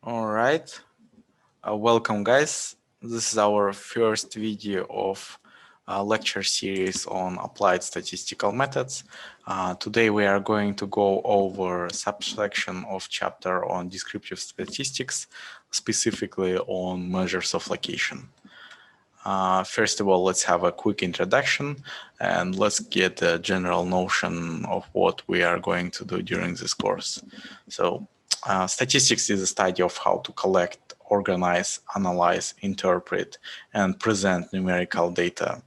All right, welcome guys. This is our first video of a lecture series on applied statistical methods. Today we are going to go over subsection of chapter on descriptive statistics, specifically on measures of location. First of all, let's have a quick introduction and let's get a general notion of what we are going to do during this course. So, statistics is a study of how to collect, organize, analyze, interpret, and present numerical data.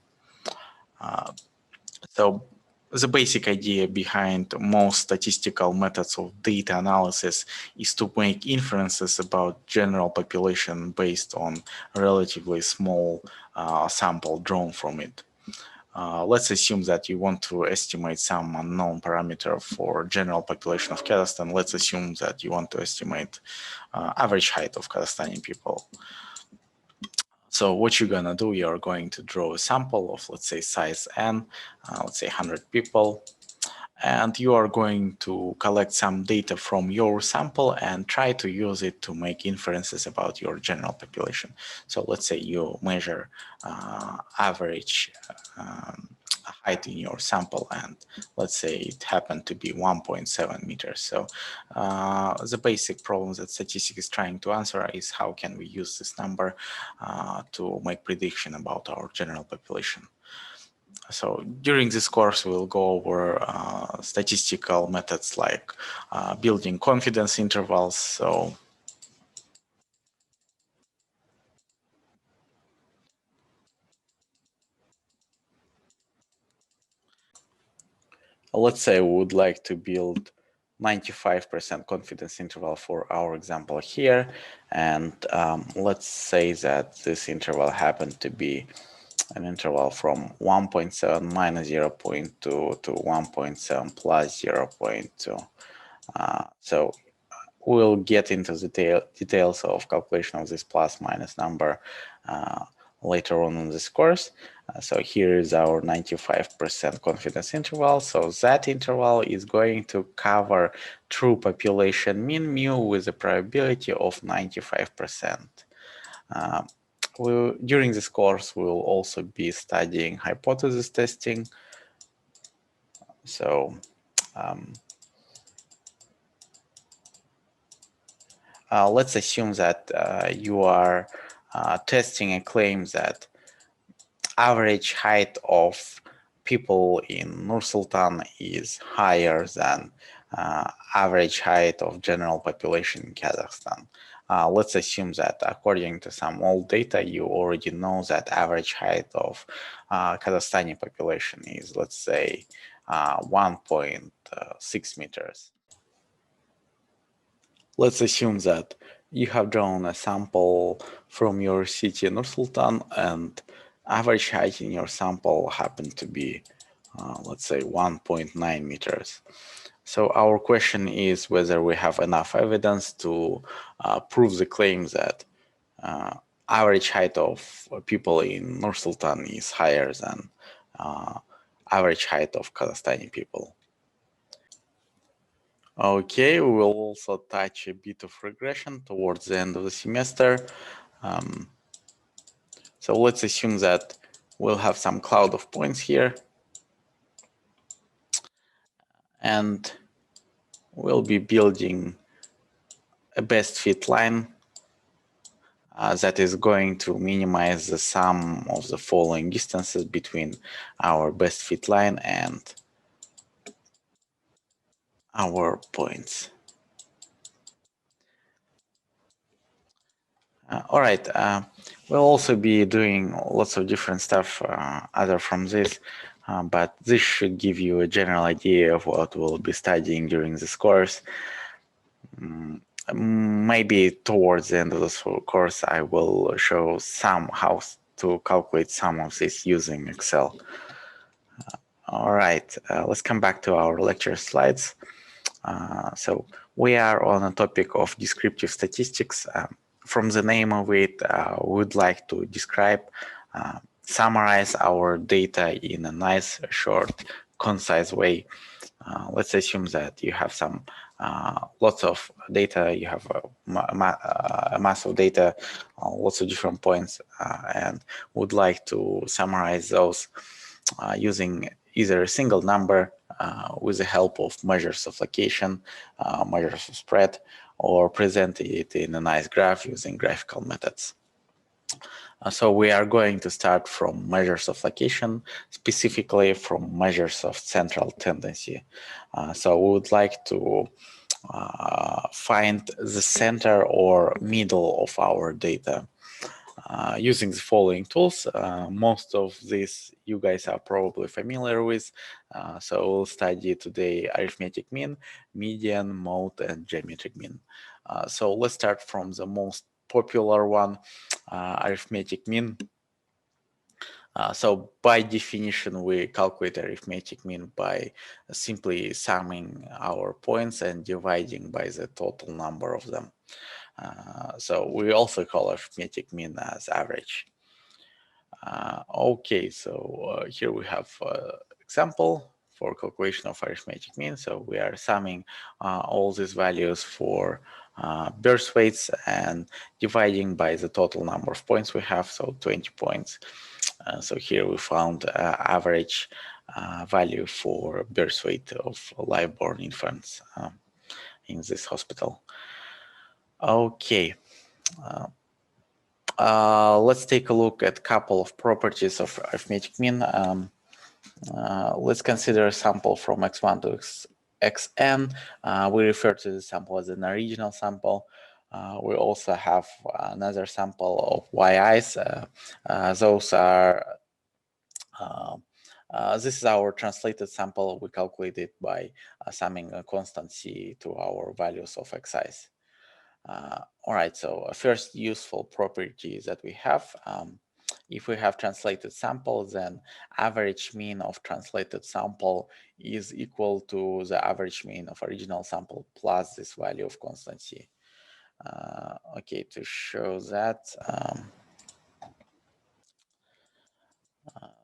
So, the basic idea behind most statistical methods of data analysis is to make inferences about general population based on a relatively small sample drawn from it. Let's assume that you want to estimate some unknown parameter for general population of Kazakhstan. Let's assume that you want to estimate average height of Kazakhstani people. So what you're gonna do, you're going to draw a sample of, let's say, size n, let's say 100 people, and you are going to collect some data from your sample and try to use it to make inferences about your general population. So let's say you measure average height in your sample, and let's say it happened to be 1.7 meters. So the basic problem that statistics is trying to answer is how can we use this number to make prediction about our general population. So during this course, we'll go over statistical methods like building confidence intervals. So let's say we would like to build 95% confidence interval for our example here. And let's say that this interval happened to be an interval from 1.7 minus 0.2 to 1.7 plus 0.2. So we'll get into the details of calculation of this plus minus number later on in this course. So here is our 95% confidence interval. So that interval is going to cover true population mean mu with a probability of 95%. During this course, we'll also be studying hypothesis testing. So let's assume that you are testing a claim that average height of people in Nur-Sultan is higher than average height of general population in Kazakhstan. Let's assume that according to some old data, you already know that average height of Kazakhstani population is, let's say, 1.6 meters. Let's assume that you have drawn a sample from your city Nur-Sultan and average height in your sample happened to be, let's say, 1.9 meters. So our question is whether we have enough evidence to prove the claim that average height of people in Nur-Sultan is higher than average height of Kazakhstani people. Okay, we will also touch a bit of regression towards the end of the semester. So let's assume that we'll have some cloud of points here. And we'll be building a best fit line that is going to minimize the sum of the following distances between our best fit line and our points. All right, we'll also be doing lots of different stuff other from this, but this should give you a general idea of what we'll be studying during this course. Maybe towards the end of this course, I will show some how to calculate some of this using Excel. All right, let's come back to our lecture slides. So we are on a topic of descriptive statistics. From the name of it, we would like to describe, summarize our data in a nice, short, concise way. Let's assume that you have some lots of data. You have a mass of data, lots of different points, and would like to summarize those using either a single number with the help of measures of location, measures of spread, or present it in a nice graph using graphical methods. So we are going to start from measures of location, specifically from measures of central tendency. So we would like to find the center or middle of our data. Using the following tools. Most of these you guys are probably familiar with. So we'll study today arithmetic mean, median, mode, and geometric mean. So let's start from the most popular one, arithmetic mean. So by definition, we calculate arithmetic mean by simply summing our points and dividing by the total number of them. So we also call arithmetic mean as average. Okay, so here we have example for calculation of arithmetic mean. So we are summing all these values for birth weights and dividing by the total number of points we have, so 20 points. So here we found average value for birth weight of live-born infants in this hospital. Okay. Let's take a look at a couple of properties of arithmetic mean. Let's consider a sample from x1 to xn. We refer to the sample as an original sample. We also have another sample of yi's. Those are this is our translated sample. We calculated by summing a constant c to our values of xi's. All right, so a first useful property that we have, if we have translated sample, then average mean of translated sample is equal to the average mean of original sample plus this value of constant c. Okay, to show that,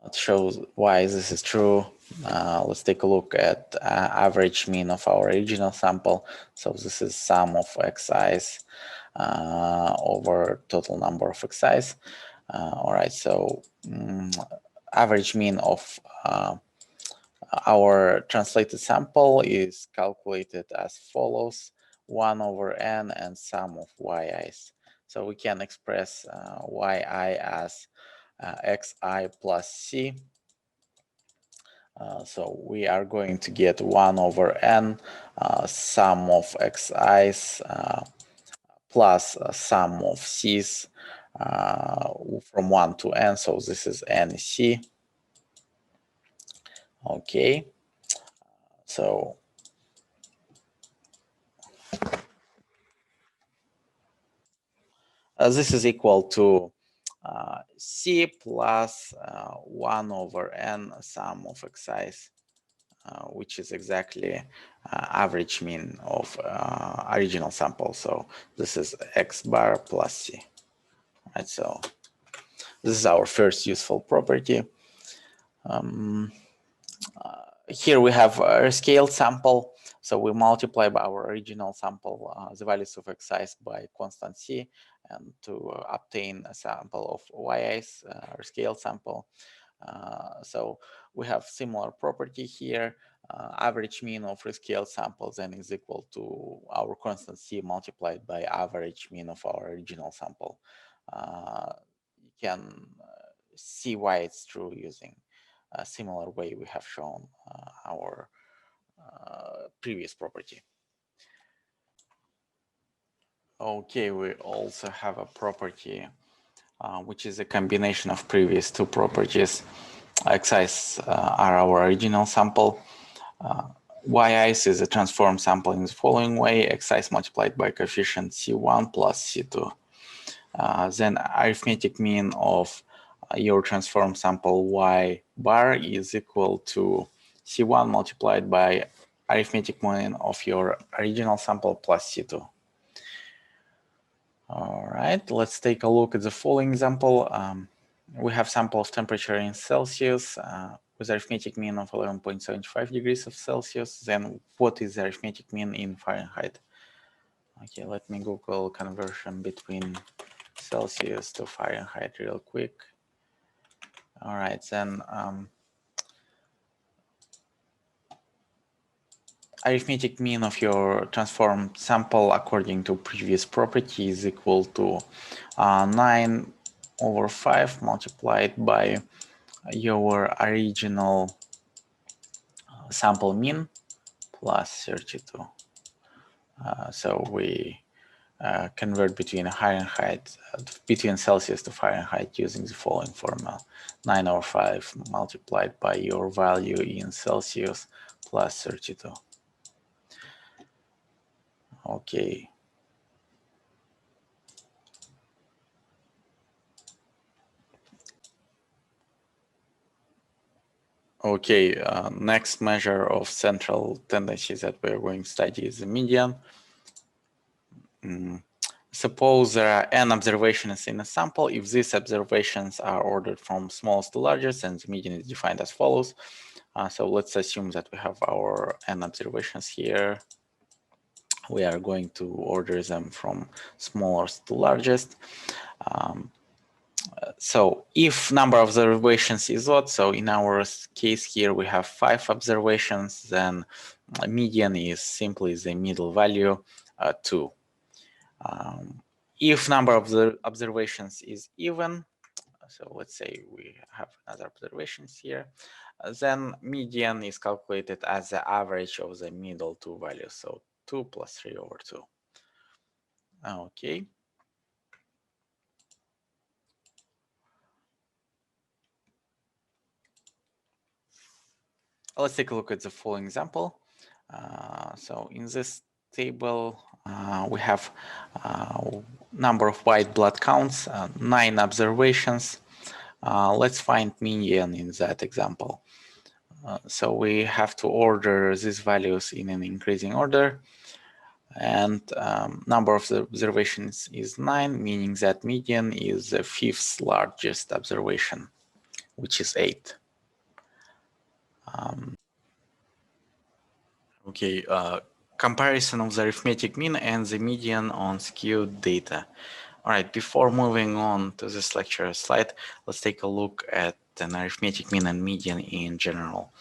it shows why this is true. Let's take a look at average mean of our original sample. So this is sum of xi's over total number of xi's. All right, so average mean of our translated sample is calculated as follows: 1 over n and sum of yi's. So we can express yi as xi plus c. So we are going to get 1 over n sum of xi's plus sum of c's from 1 to n. So this is nc. Okay. So this is equal to c plus 1 over n sum of xi's, which is exactly average mean of original sample. So this is x bar plus c. Right, so this is our first useful property. Here we have a scaled sample. So we multiply by our original sample the values of xi's by constant c, and to obtain a sample of yi's, or scaled sample. So we have similar property here. Average mean of rescaled samples then is equal to our constant c multiplied by average mean of our original sample. You can see why it's true using a similar way we have shown our previous property. Okay, we also have a property which is a combination of previous two properties. Xi's are our original sample. Yi's is a transform sample in the following way: xi's multiplied by coefficient c1 plus c2. Then arithmetic mean of your transform sample y bar is equal to c1 multiplied by arithmetic mean of your original sample plus c2. All right, let's take a look at the following example. We have sample of temperature in Celsius. with arithmetic mean of 11.75 degrees of Celsius, then what is the arithmetic mean in Fahrenheit? Okay, let me Google conversion between Celsius to Fahrenheit real quick. All right, then arithmetic mean of your transformed sample according to previous property is equal to 9/5 multiplied by your original sample mean plus 32. So we convert between Fahrenheit, between Celsius to Fahrenheit using the following formula: 9/5 multiplied by your value in Celsius plus 32. Okay. Okay, next measure of central tendencies that we're going to study is the median. Suppose there are n observations in a sample. If these observations are ordered from smallest to largest, then the median is defined as follows. So let's assume that we have our n observations here. We are going to order them from smallest to largest. So if number of observations is odd, so in our case here we have 5 observations, then median is simply the middle value, 2. If number of the observations is even, so let's say we have other observations here, then median is calculated as the average of the middle two values, so 2 plus 3/2. Okay. Let's take a look at the following example. So in this table, we have number of white blood counts, 9 observations. Let's find median in that example. So we have to order these values in an increasing order. And number of the observations is 9, meaning that median is the 5th largest observation, which is 8. Okay, comparison of the arithmetic mean and the median on skewed data. All right, before moving on to this lecture slide, let's take a look at an arithmetic mean and median in general.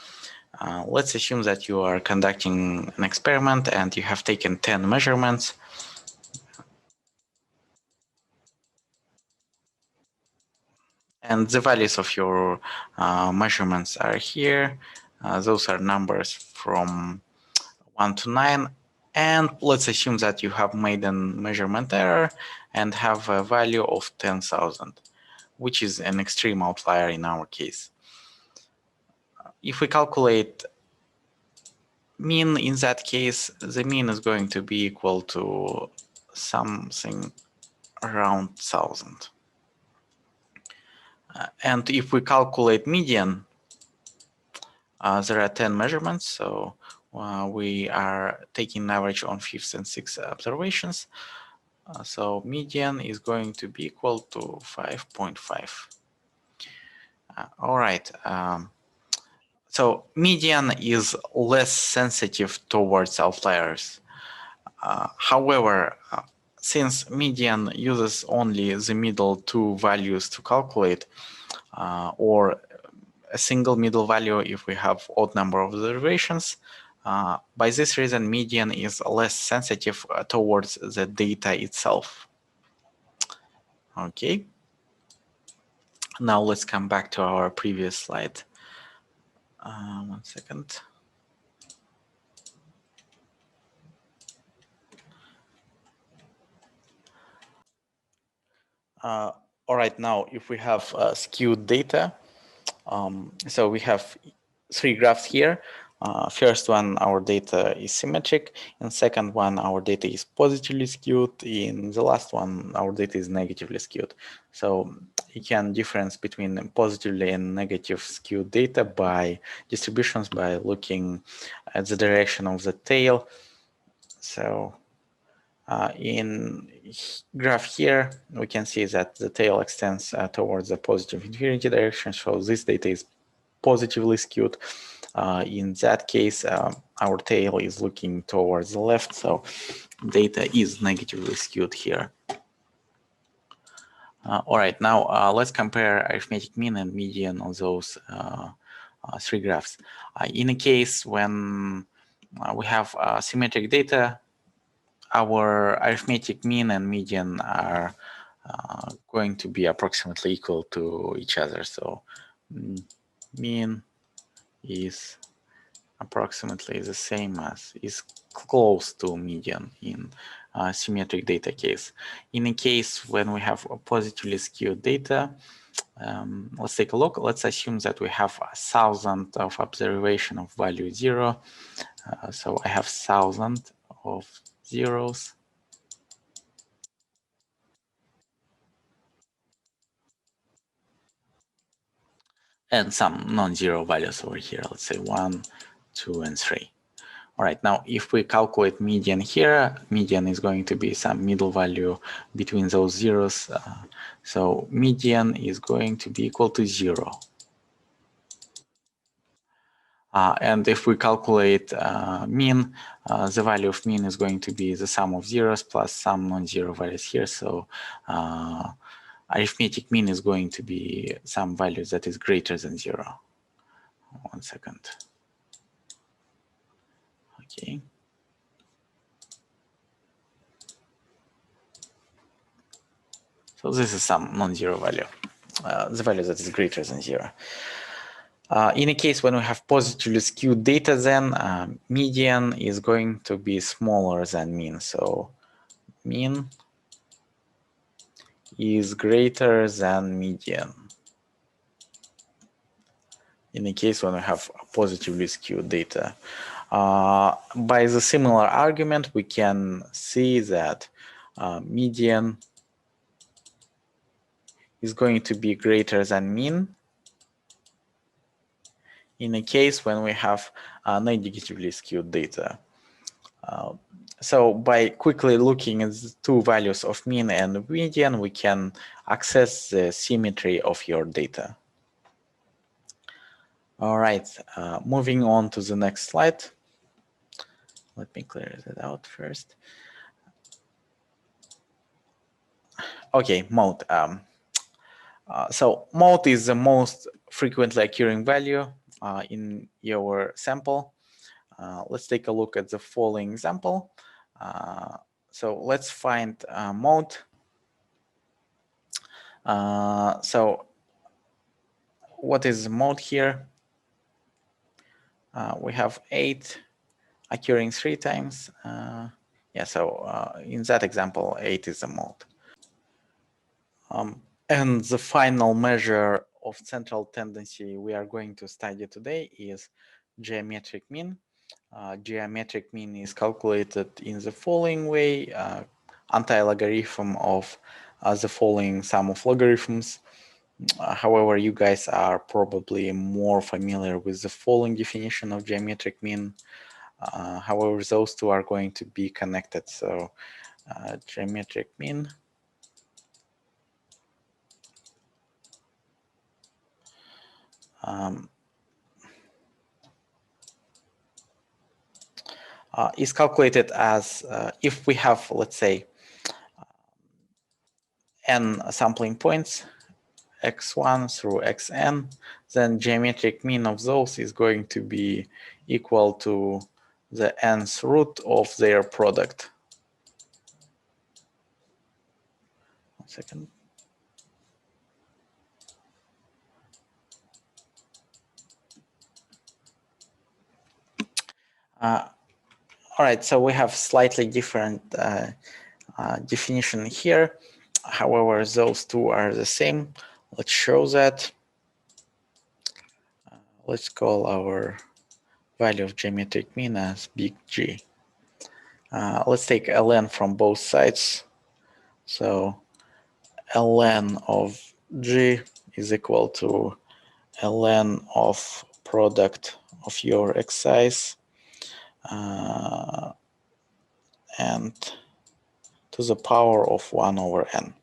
Let's assume that you are conducting an experiment and you have taken 10 measurements. And the values of your measurements are here. Those are numbers from 1 to 9. And let's assume that you have made a measurement error and have a value of 10,000, which is an extreme outlier in our case. If we calculate mean in that case, the mean is going to be equal to something around 1,000. And if we calculate median, there are 10 measurements, so we are taking average on 5th and 6th observations. So median is going to be equal to 5.5. All right. So median is less sensitive towards outliers. However, since median uses only the middle two values to calculate, or a single middle value if we have odd number of observations, by this reason, median is less sensitive towards the data itself. Okay. Now let's come back to our previous slide. 1 second. All right, now if we have skewed data, so we have 3 graphs here. First one, our data is symmetric. In second one, our data is positively skewed. In the last one, our data is negatively skewed. So you can difference between positively and negative skewed data by distributions by looking at the direction of the tail. So in graph here, we can see that the tail extends towards the positive infinity direction. So this data is positively skewed. In that case, our tail is looking towards the left, so data is negatively skewed here. All right, now let's compare arithmetic mean and median on those three graphs. In a case when we have symmetric data, our arithmetic mean and median are going to be approximately equal to each other. So mean is approximately the same as, is close to median in symmetric data case. In a case when we have a positively skewed data, let's take a look. Let's assume that we have 1,000 of observation of value 0. So I have 1,000 of zeros. And some non-zero values over here. Let's say 1, 2, and 3. All right, now if we calculate median here, median is going to be some middle value between those zeros. So median is going to be equal to 0. And if we calculate mean, the value of mean is going to be the sum of zeros plus some non-zero values here. So arithmetic mean is going to be some value that is greater than 0. 1 second. Okay. So this is some non-zero value, the value that is greater than 0. In a case when we have positively skewed data, then median is going to be smaller than mean. So mean is greater than median. In a case when we have positively skewed data. By the similar argument, we can see that median is going to be greater than mean in a case when we have negatively skewed data. So by quickly looking at the two values of mean and median, we can access the symmetry of your data. All right, moving on to the next slide. Let me clear that out first. Okay, mode. So mode is the most frequently occurring value in your sample. Let's take a look at the following example. So let's find mode. So what is the mode here? We have 8 occurring 3 times. Yeah, so in that example, 8 is the mode. And the final measure of central tendency we are going to study today is geometric mean. Geometric mean is calculated in the following way, anti-logarithm of the following sum of logarithms. However, you guys are probably more familiar with the following definition of geometric mean. However, those two are going to be connected. So geometric mean is calculated as if we have, let's say, n sampling points, x1 through xn, then geometric mean of those is going to be equal to the nth root of their product. 1 second. All right, so we have slightly different definition here. However, those two are the same. Let's show that. Let's call our value of geometric mean as big G. Let's take ln from both sides. So ln of G is equal to ln of product of your x's and to the power of 1 over n.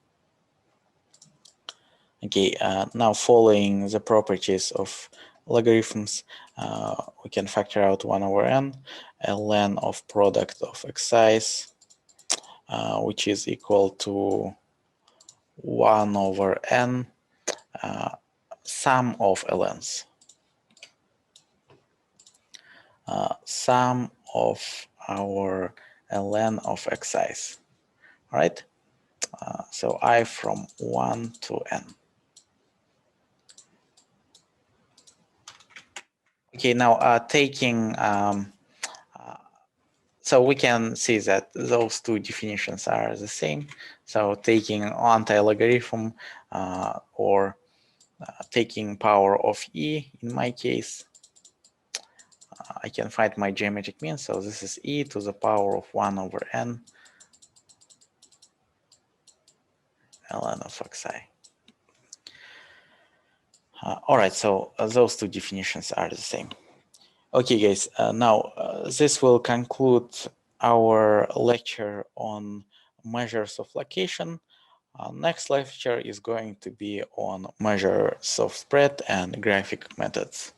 Okay, now following the properties of logarithms, we can factor out 1 over n, ln of product of xi's, which is equal to 1 over n sum of ln's. Sum of our ln of xi's. All right, so I from 1 to n. Okay, now taking so we can see that those two definitions are the same. So taking anti-logarithm or taking power of e in my case, I can find my geometric mean. So this is e to the power of 1 over n ln of xi. All right, so those two definitions are the same. Okay, guys, now this will conclude our lecture on measures of location. Next lecture is going to be on measures of spread and graphic methods.